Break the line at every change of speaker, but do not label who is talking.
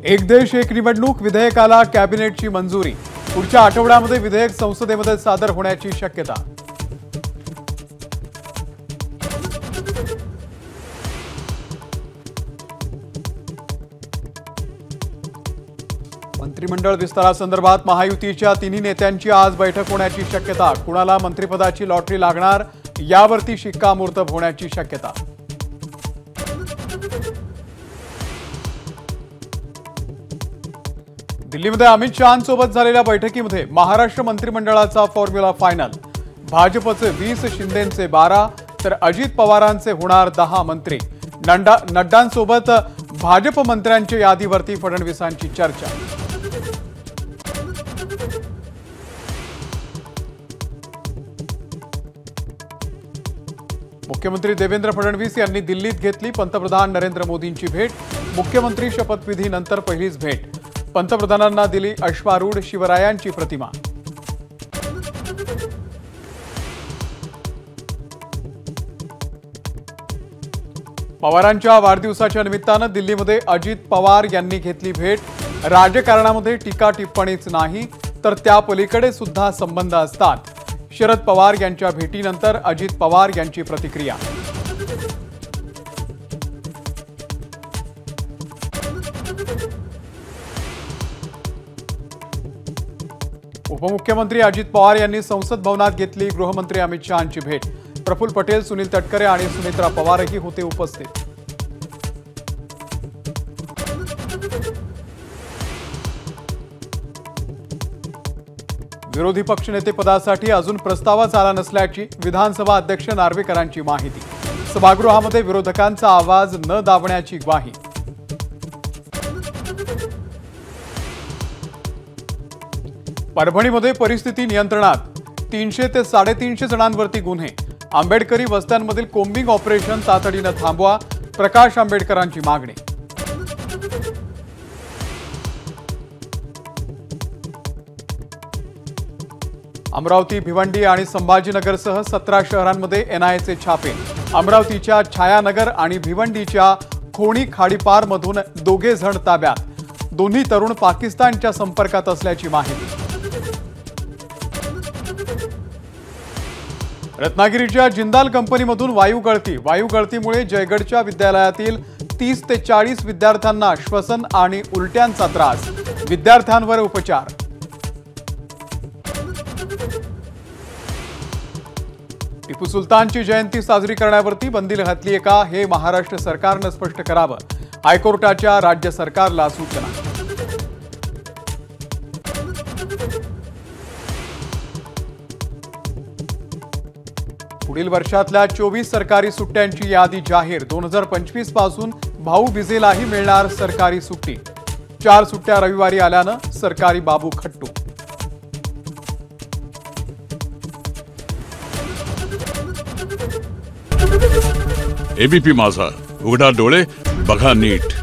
एक देश एक निवडणूक विधेयकाला कॅबिनेटची मंजुरी। पुढच्या आठवड्यामध्ये विधेयक संसदेमध्ये सादर होण्याची शक्यता। मंत्रिमंडळ विस्तारासंदर्भात महायुतीच्या तिन्ही नेत्यांची आज बैठक होण्याची शक्यता। कुणाला मंत्रिपदाची लॉटरी लागणार यावरती शिक्कामोर्तब होण्याची शक्यता। दिल्लीमध्ये अमित शहांसोबत झालेल्या बैठकीमध्ये महाराष्ट्र मंत्रिमंडळाचा फॉर्म्युला फायनल। भाजपचे 20, शिंदेंचे 12 तर अजित पवारांचे होणार 10 मंत्री। नड्डांसोबत भाजप मंत्र्यांच्या यादीवरती फडणवीसांची चर्चा। मुख्यमंत्री देवेंद्र फडणवीस यांनी दिल्लीत घेतली पंतप्रधान नरेंद्र मोदींची भेट। मुख्यमंत्री शपथविधीनंतर पहिलीच भेट। पंतप्रधानांना दिली अश्वारूढ शिवरायांची प्रतिमा। पवारांच्या वाढदिवसाच्या निमित्तानं दिल्लीमध्ये अजित पवार यांनी घेतली भेट। राजकारणामध्ये टीका टिप्पणीच नाही तर त्या पलीकडे सुद्धा संबंध असतात। शरद पवार यांच्या भेटीनंतर अजित पवार यांची प्रतिक्रिया। उपमुख्यमंत्री अजित पवार यांनी संसद भवनात घेतली गृहमंत्री अमित शहांची भेट। प्रफुल्ल पटेल, सुनील तटकरे आणि सुमित्रा पवारही होते उपस्थित। विरोधी पक्षनेते पदासाठी अजून प्रस्तावच आला नसल्याची विधानसभा अध्यक्ष नार्वेकरांची माहिती। सभागृहामध्ये विरोधकांचा आवाज न दाबण्याची ग्वाही। परभणीमध्ये परिस्थिती नियंत्रणात। 300 ते 350 जणांवरती गुन्हे। आंबेडकरी वस्त्यांमधील कोम्बिंग ऑपरेशन तातडीने थांबवा, प्रकाश आंबेडकरांची मागणी। अमरावती, भिवंडी आणि संभाजीनगरसह 17 शहरांमध्ये एनआयएचे छापे। अमरावतीच्या छायानगर आणि भिवंडीच्या खोणी खाडीपारमधून दोघे जण ताब्यात। दोन्ही तरुण पाकिस्तानच्या संपर्कात असल्याची माहिती। रत्नागिरीच्या जिंदाल कंपनीमधून वायू गळतीमुळे जयगडच्या विद्यालयातील 30 ते 40 विद्यार्थ्यांना श्वसन आणि उलट्यांचा त्रास। विद्यार्थ्यांवर उपचार। टिपू सुलतानची जयंती साजरी करण्यावरती बंदी घातली आहे का हे महाराष्ट्र सरकारनं स्पष्ट करावं। हायकोर्टाच्या राज्य सरकारला सूचना। पुढील वर्षातल्या 24 सरकारी सुट्ट्यांची यादी जाहीर। 2025 पासून भाऊबीजेलाही मिळणार सरकारी सुट्टी। 4 सुट्ट्या रविवारी आल्यानं सरकारी बाबू खट्टू।
एबीपी माझा, उघडा डोळे बघा नीट।